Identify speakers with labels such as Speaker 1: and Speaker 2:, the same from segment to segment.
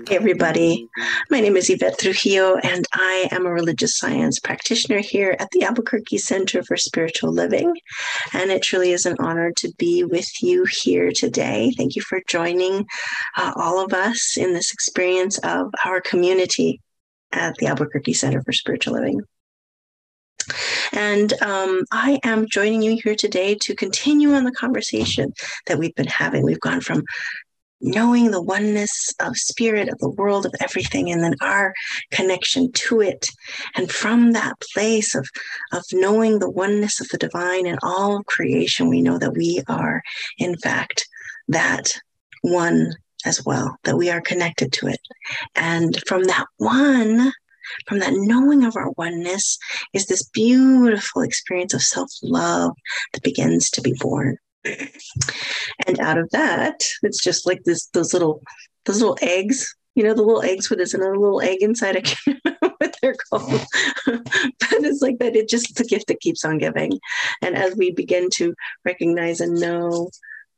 Speaker 1: Hey everybody, my name is Yvette Trujillo and I am a religious science practitioner here at the Albuquerque Center for Spiritual Living, and it truly is an honor to be with you here today. Thank you for joining all of us in this experience of our community at the Albuquerque Center for Spiritual Living. And I am joining you here today to continue on the conversation that we've been having. We've gone from knowing the oneness of spirit, of the world, of everything, and then our connection to it. And from that place of knowing the oneness of the divine and all of creation, we know that we are, in fact, that one as well, that we are connected to it. And from that knowing of our oneness is this beautiful experience of self-love that begins to be born. And out of that, it's just like those little eggs, the little eggs with a little egg inside. I can't remember what they're called, but it's like that. It's just the gift that keeps on giving. And as we begin to recognize and know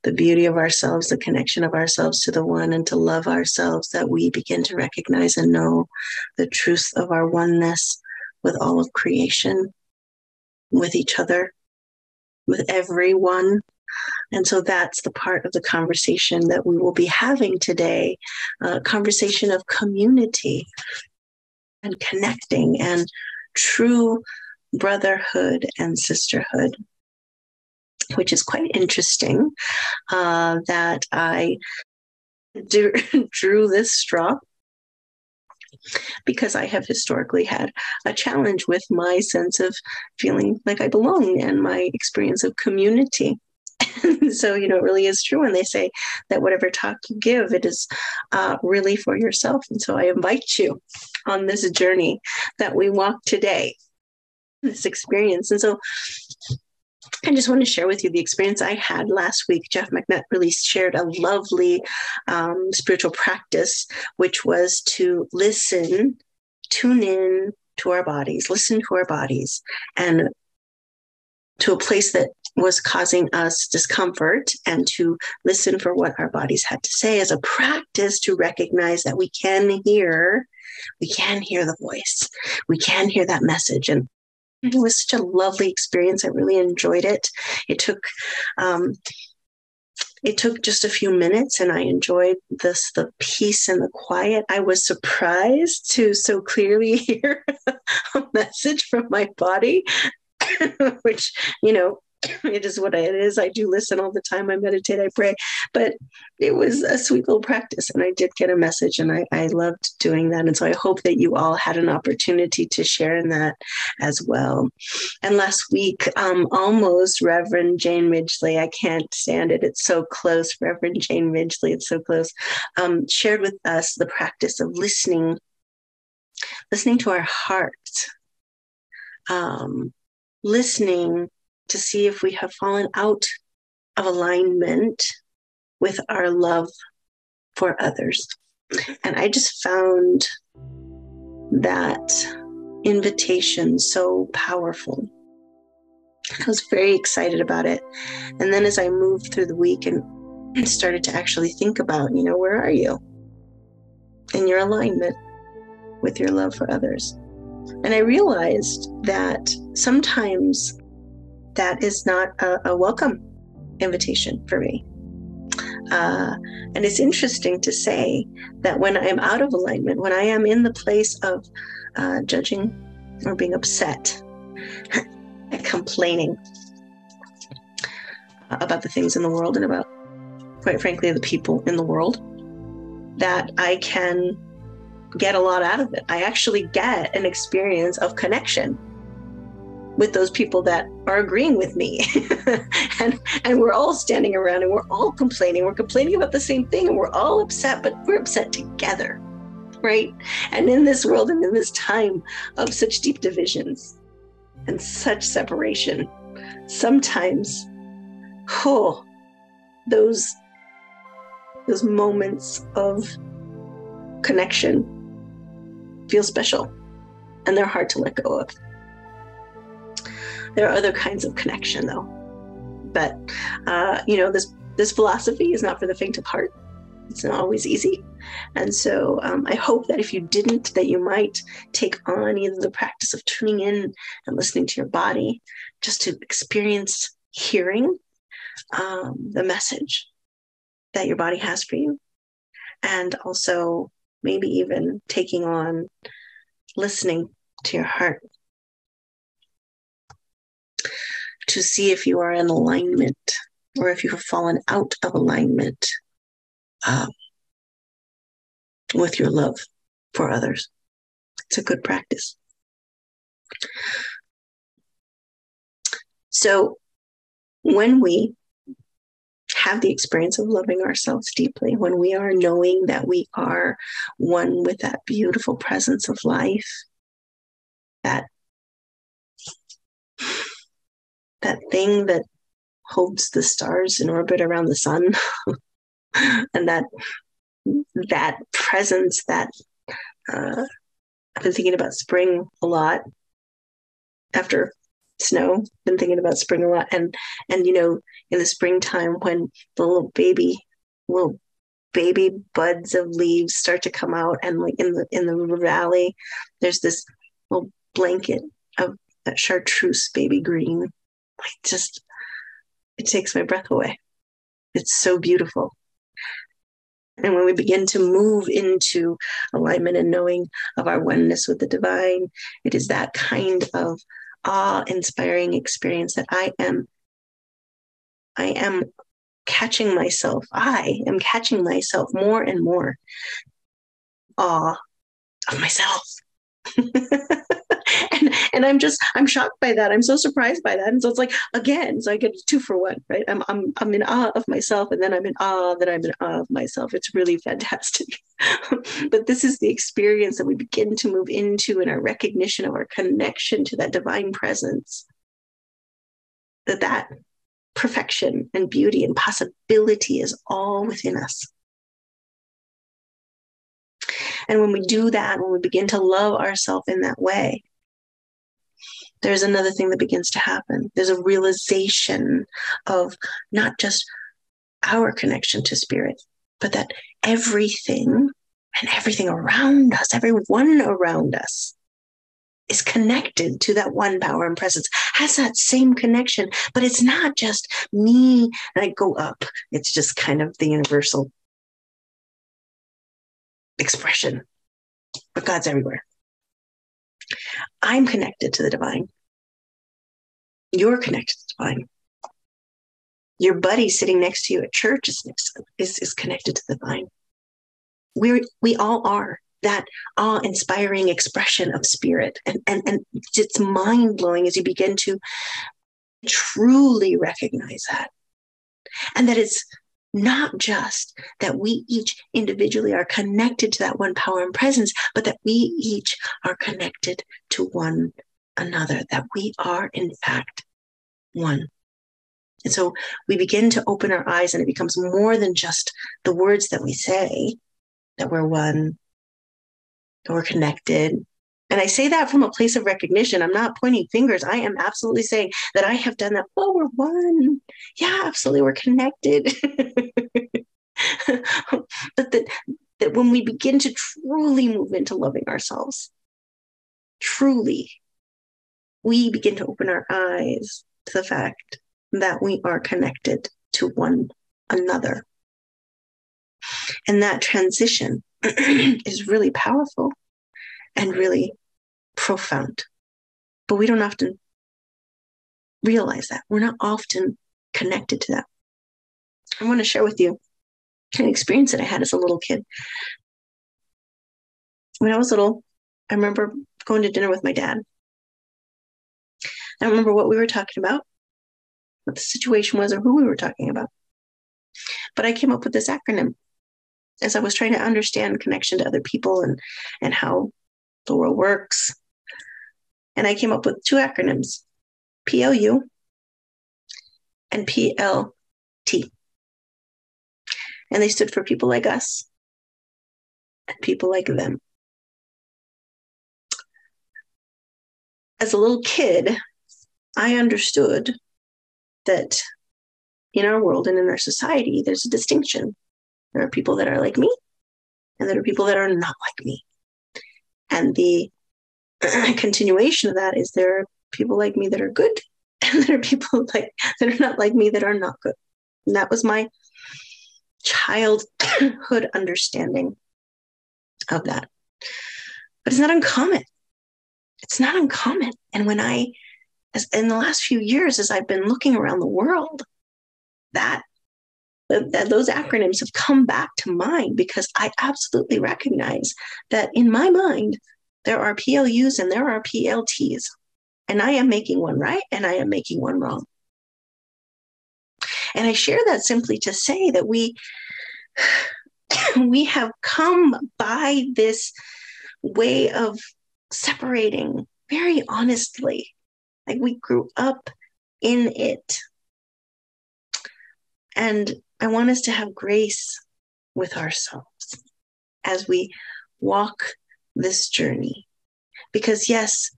Speaker 1: the beauty of ourselves, the connection of ourselves to the one, and to love ourselves, that we begin to recognize and know the truth of our oneness with all of creation, with each other, with everyone. And so that's the part of the conversation that we will be having today, a conversation of community and connecting and true brotherhood and sisterhood, which is quite interesting that I drew this straw because I have historically had a challenge with my sense of feeling like I belong and my experience of community. So, it really is true when they say that whatever talk you give, it is really for yourself. And so I invite you on this journey that we walk today, this experience. And so I just want to share with you the experience I had last week. Jeff McNutt really shared a lovely spiritual practice, which was to tune in to our bodies, listen to our bodies, and to a place that was causing us discomfort, and to listen for what our bodies had to say as a practice to recognize that we can hear the voice. We can hear that message. And it was such a lovely experience. I really enjoyed it. It took just a few minutes, and I enjoyed the peace and the quiet. I was surprised to so clearly hear a message from my body, which, it is what it is. I do listen all the time. I meditate, I pray, but it was a sweet little practice, and I did get a message, and I loved doing that. And so I hope that you all had an opportunity to share in that as well. And last week, almost Reverend Jane Ridgely, I can't stand it. It's so close. Reverend Jane Ridgely, it's so close, shared with us the practice of listening to our heart, listening to see if we have fallen out of alignment with our love for others. And I just found that invitation so powerful. I was very excited about it. And then as I moved through the week and started to actually think about, where are you in your alignment with your love for others? And I realized that sometimes that is not a welcome invitation for me. And it's interesting to say that when I'm out of alignment, when I am in the place of judging or being upset and complaining about the things in the world and about, quite frankly, the people in the world, that I can get a lot out of it. I actually get an experience of connection with those people that are agreeing with me. and we're all standing around and we're all complaining. We're complaining about the same thing, and we're all upset, but we're upset together, right? And in this world and in this time of such deep divisions and such separation, sometimes, those moments of connection feel special, and they're hard to let go of. There are other kinds of connection, though. But, this philosophy is not for the faint of heart. It's not always easy. And so I hope that if you didn't, that you might take on either the practice of tuning in and listening to your body, just to experience hearing the message that your body has for you. And also maybe even taking on listening to your heart to see if you are in alignment or if you have fallen out of alignment with your love for others. It's a good practice. So when we have the experience of loving ourselves deeply, when we are knowing that we are one with that beautiful presence of life, that thing that holds the stars in orbit around the sun, and that presence, that I've been thinking about spring a lot after snow. Been thinking about spring a lot, and you know, in the springtime when the little baby buds of leaves start to come out, and like in the valley, there's this little blanket of that chartreuse baby green. It takes my breath away. It's so beautiful. And when we begin to move into alignment and knowing of our oneness with the divine, it is that kind of awe-inspiring experience that I am catching myself. I am catching myself more and more awe of myself. and I'm shocked by that. I'm so surprised by that. And so it's like, again, so I get 2 for 1, right? I'm in awe of myself, and then I'm in awe that I'm in awe of myself. It's really fantastic. But this is the experience that we begin to move into in our recognition of our connection to that divine presence. That perfection and beauty and possibility is all within us. And when we do that, when we begin to love ourselves in that way, there's another thing that begins to happen. There's a realization of not just our connection to spirit, but that everything and everything around us, everyone around us, is connected to that one power and presence, has that same connection. But it's not just me and I go up. It's just kind of the universal expression, but God's everywhere. I'm connected to the divine. You're connected to the divine. Your buddy sitting next to you at church is connected to the divine. We all are that awe-inspiring expression of spirit. And it's mind-blowing as you begin to truly recognize that. And that it's not just that we each individually are connected to that one power and presence, but that we each are connected to one another, that we are in fact one. And so we begin to open our eyes, and it becomes more than just the words that we say, that we're one, that we're connected. And I say that from a place of recognition. I'm not pointing fingers. I am absolutely saying that I have done that. Oh, we're one. Yeah, absolutely. We're connected. But that when we begin to truly move into loving ourselves, truly, we begin to open our eyes to the fact that we are connected to one another. And that transition is really powerful and really profound. But we don't often realize that. We're not often connected to that. I want to share with you an experience that I had as a little kid. When I was little, I remember going to dinner with my dad. I don't remember what we were talking about, what the situation was, or who we were talking about. But I came up with this acronym as I was trying to understand connection to other people and how the world works. And I came up with 2 acronyms, PLU and PLT. And they stood for people like us and people like them. As a little kid, I understood that in our world and in our society, there's a distinction There are people that are like me, and there are people that are not like me. And the continuation of that is there are people like me that are good, and there are people that are not like me that are not good. And that was my childhood understanding of that. But it's not uncommon. It's not uncommon. And when as in the last few years, as I've been looking around the world, that those acronyms have come back to mind, because I absolutely recognize that in my mind, there are PLUs and there are PLTs. And I am making one right and I am making one wrong. And I share that simply to say that we have come by this way of separating very honestly. Like we grew up in it. And I want us to have grace with ourselves as we walk this journey. Because yes,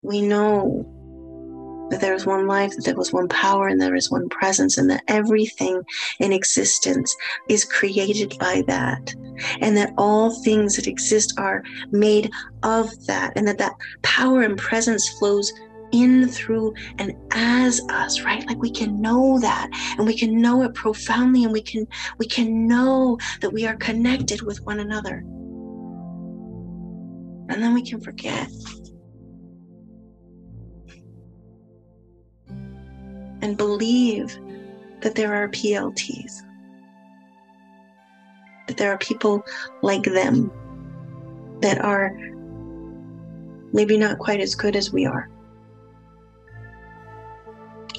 Speaker 1: we know that there is one life, that there was one power, and there is one presence, and that everything in existence is created by that, and that all things that exist are made of that, and that power and presence flows in, through, and as us, right? Like we can know that, and we can know it profoundly, and we can know that we are connected with one another. And then we can forget. And believe that there are PLTs, that there are people like them that are maybe not quite as good as we are,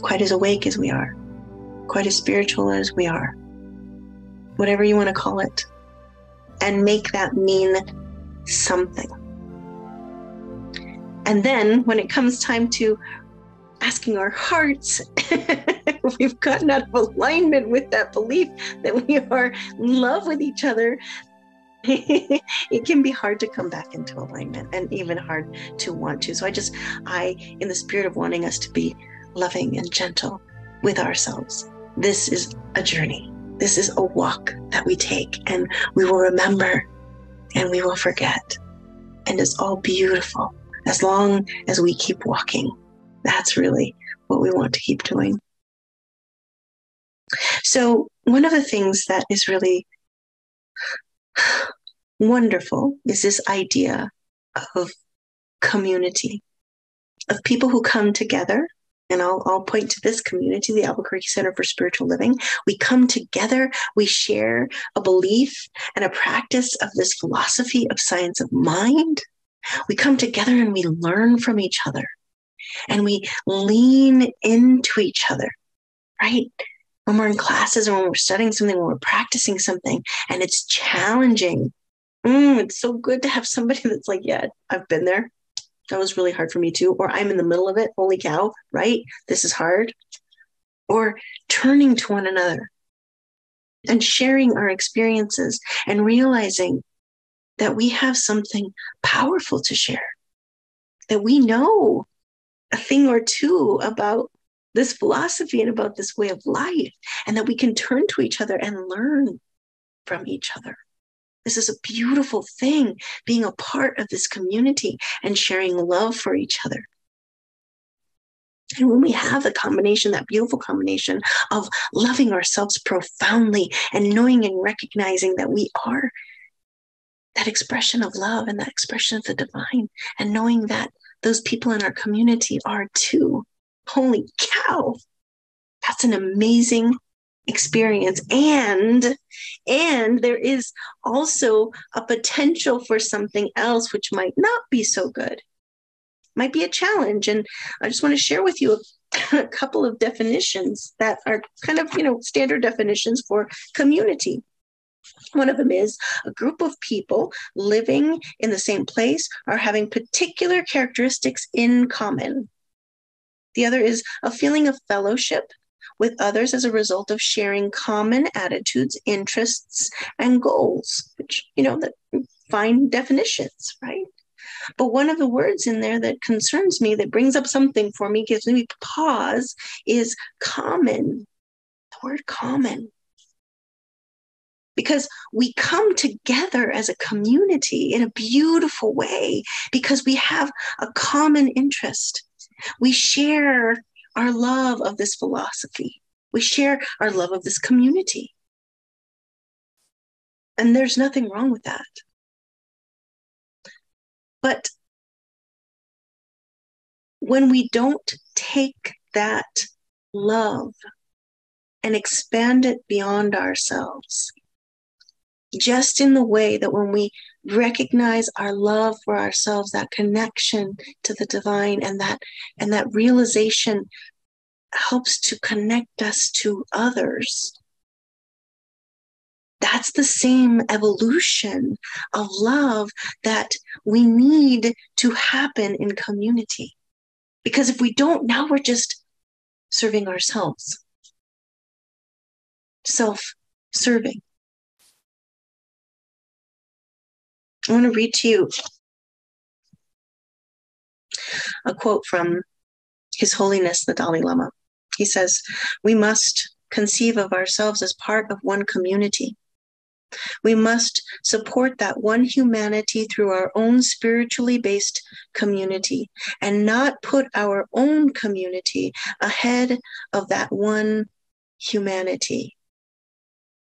Speaker 1: quite as awake as we are, quite as spiritual as we are, whatever you want to call it, and make that mean something. And then when it comes time to asking our hearts, if we've gotten out of alignment with that belief that we are in love with each other, it can be hard to come back into alignment, and even hard to want to. So I, in the spirit of wanting us to be loving and gentle with ourselves, this is a journey. This is a walk that we take, and we will remember and we will forget. And it's all beautiful as long as we keep walking. That's really what we want to keep doing. So one of the things that is really wonderful is this idea of community, of people who come together. And I'll point to this community, the Albuquerque Center for Spiritual Living. We come together, we share a belief and a practice of this philosophy of science of mind. We come together and we learn from each other. And we lean into each other, right? When we're in classes or when we're studying something, when we're practicing something, and it's challenging. It's so good to have somebody that's like, yeah, I've been there. That was really hard for me too. Or I'm in the middle of it. Holy cow, right? This is hard. Or turning to one another and sharing our experiences and realizing that we have something powerful to share, that we know a thing or two about this philosophy and about this way of life, and that we can turn to each other and learn from each other. This is a beautiful thing, being a part of this community and sharing love for each other. And when we have the combination, that beautiful combination of loving ourselves profoundly and knowing and recognizing that we are that expression of love and that expression of the divine, and knowing that those people in our community are too. Holy cow. That's an amazing experience. And there is also a potential for something else which might not be so good. Might be a challenge. And I just want to share with you a couple of definitions that are kind of, standard definitions for community. One of them is a group of people living in the same place or having particular characteristics in common. The other is a feeling of fellowship with others as a result of sharing common attitudes, interests, and goals, which, that fine definitions, right? But one of the words in there that concerns me, that brings up something for me, gives me pause, is common. The word common. because we come together as a community in a beautiful way because we have a common interest. We share our love of this philosophy. We share our love of this community. And there's nothing wrong with that. But when we don't take that love and expand it beyond ourselves, just in the way that when we recognize our love for ourselves, that connection to the divine, and that realization helps to connect us to others, that's the same evolution of love that we need to happen in community. Because if we don't, now we're just serving ourselves, self-serving. I want to read to you a quote from His Holiness the Dalai Lama. He says, "We must conceive of ourselves as part of one community. We must support that one humanity through our own spiritually based community and not put our own community ahead of that one humanity.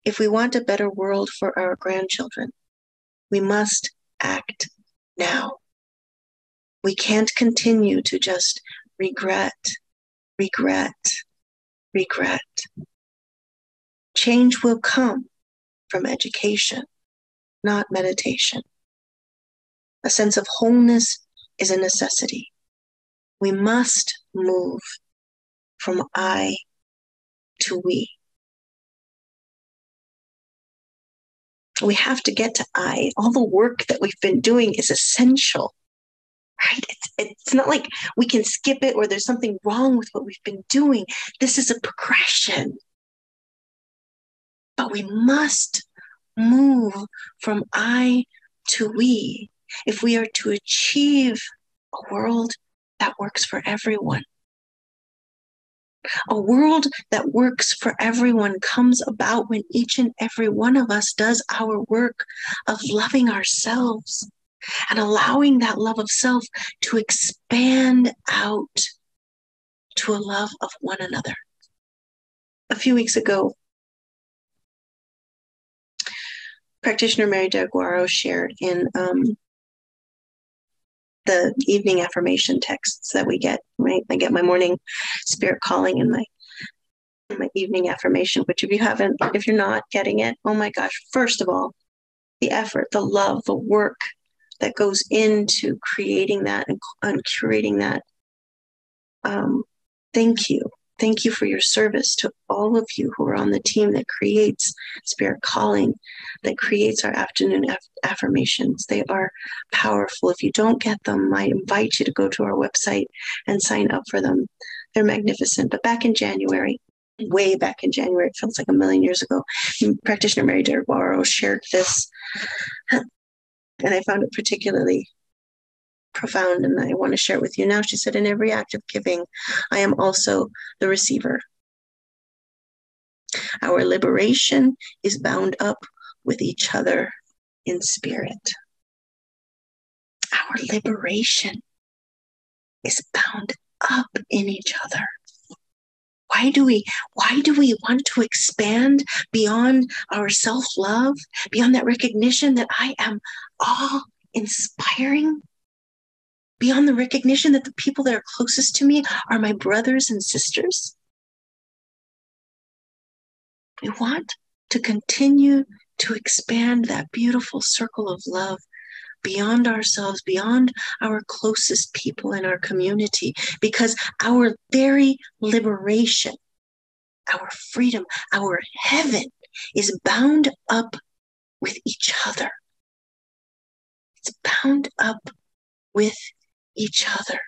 Speaker 1: If we want a better world for our grandchildren, we must act now. We can't continue to just regret. Change will come from education, not meditation. A sense of wholeness is a necessity. We must move from I to we. We have to get to I. All the work that we've been doing is essential, right? It's not like we can skip it or there's something wrong with what we've been doing. This is a progression. But we must move from I to we if we are to achieve a world that works for everyone. A world that works for everyone comes about when each and every one of us does our work of loving ourselves and allowing that love of self to expand out to a love of one another. A few weeks ago, practitioner Mary Deguaro shared in the evening affirmation texts that we get, right? I get my morning spirit calling and my evening affirmation, which if you're not getting it, oh my gosh, first of all, the effort, the love, the work that goes into creating that and curating that. Thank you. Thank you for your service to all of you who are on the team that creates Spirit Calling, that creates our afternoon affirmations. They are powerful. If you don't get them, I invite you to go to our website and sign up for them. They're magnificent. But back in January, way back in January, it feels like a million years ago, practitioner Mary Deguaro shared this, and I found it particularly profound, and I want to share it with you now. She said, in every act of giving, I am also the receiver. Our liberation is bound up with each other in spirit. Our liberation is bound up in each other. Why do we want to expand beyond our self-love, beyond that recognition that I am all inspiring? Beyond the recognition that the people that are closest to me are my brothers and sisters? We want to continue to expand that beautiful circle of love beyond ourselves, beyond our closest people in our community, because our very liberation, our freedom, our heaven is bound up with each other. It's bound up with each other.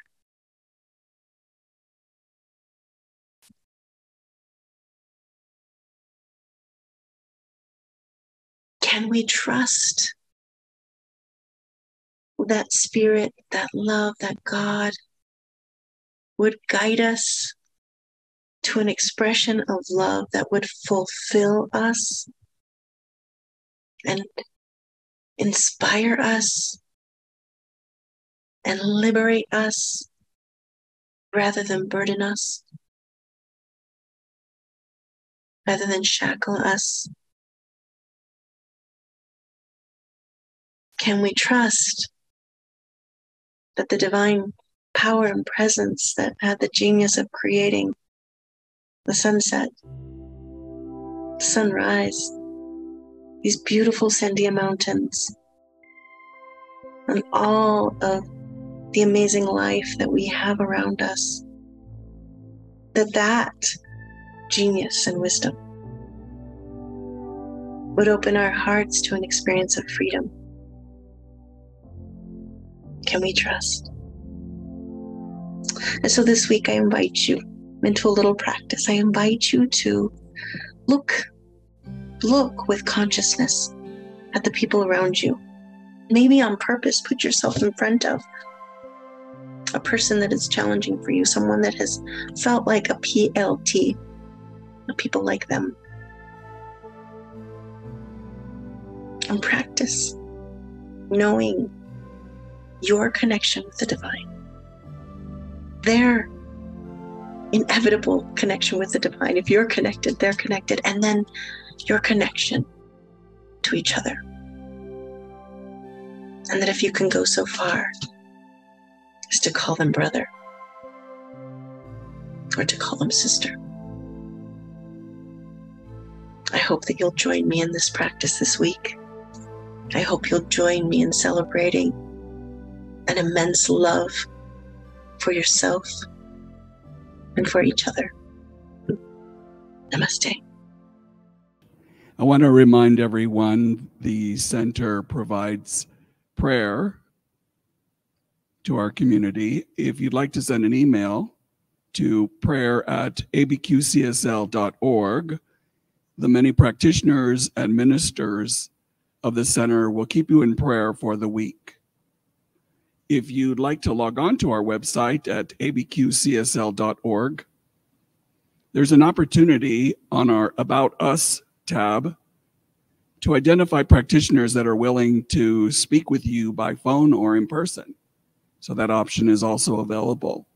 Speaker 1: Can we trust that spirit, that love, that God would guide us to an expression of love that would fulfill us and inspire us and liberate us rather than burden us, rather than shackle us? Can we trust that the divine power and presence that had the genius of creating the sunset, the sunrise, these beautiful Sandia Mountains, and all of the amazing life that we have around us, that genius and wisdom would open our hearts to an experience of freedom? Can we trust? And so this week I invite you into a little practice. I invite you to look with consciousness at the people around you. Maybe on purpose, put yourself in front of a person that is challenging for you, someone that has felt like a PLT, people like them. And practice knowing your connection with the divine, their inevitable connection with the divine. If you're connected, they're connected, and then your connection to each other. And that if you can go so far as to call them brother or to call them sister. I hope that you'll join me in this practice this week. I hope you'll join me in celebrating an immense love for yourself and for each other. Namaste.
Speaker 2: I want to remind everyone the center provides prayer to our community. If you'd like to send an email to prayer@abqcsl.org, the many practitioners and ministers of the center will keep you in prayer for the week. If you'd like to log on to our website at abqcsl.org, there's an opportunity on our About Us tab to identify practitioners that are willing to speak with you by phone or in person. So that option is also available.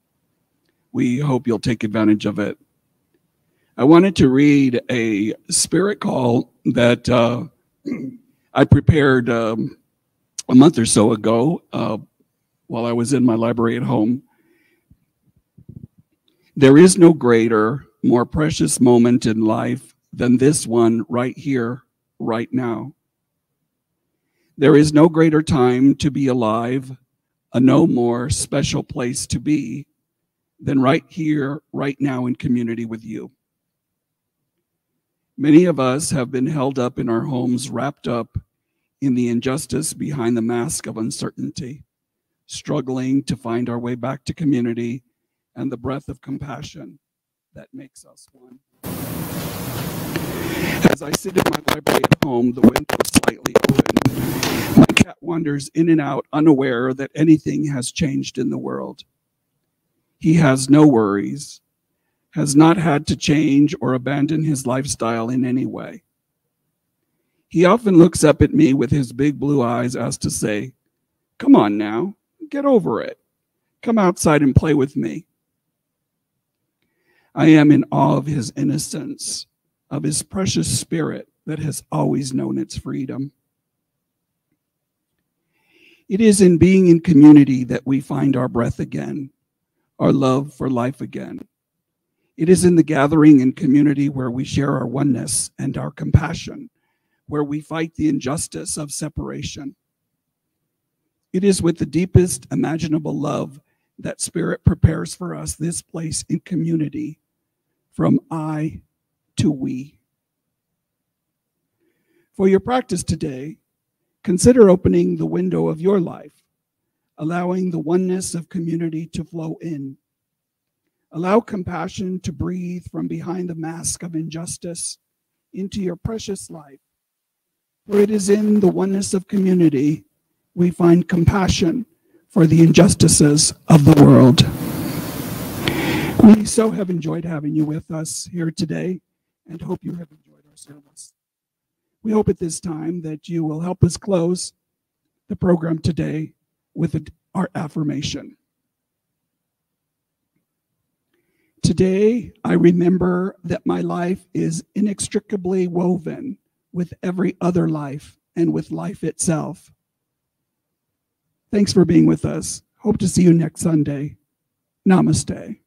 Speaker 2: We hope you'll take advantage of it. I wanted to read a spirit call that I prepared a month or so ago while I was in my library at home. There is no greater, more precious moment in life than this one right here, right now. There is no greater time to be alive, a no more special place to be than right here, right now in community with you. Many of us have been held up in our homes, wrapped up in the injustice behind the mask of uncertainty, struggling to find our way back to community and the breath of compassion that makes us one. As I sit in my library at home, the window is slightly open. My cat wanders in and out, unaware that anything has changed in the world. He has no worries, has not had to change or abandon his lifestyle in any way. He often looks up at me with his big blue eyes as to say, "Come on now, get over it. Come outside and play with me." I am in awe of his innocence, of his precious spirit that has always known its freedom. It is in being in community that we find our breath again, our love for life again. It is in the gathering in community where we share our oneness and our compassion, where we fight the injustice of separation. It is with the deepest imaginable love that Spirit prepares for us this place in community, from I to we. For your practice today, consider opening the window of your life, allowing the oneness of community to flow in. Allow compassion to breathe from behind the mask of injustice into your precious life. For it is in the oneness of community we find compassion for the injustices of the world. We so have enjoyed having you with us here today and hope you have enjoyed our service. We hope at this time that you will help us close the program today with our affirmation. Today, I remember that my life is inextricably woven with every other life and with life itself. Thanks for being with us. Hope to see you next Sunday. Namaste.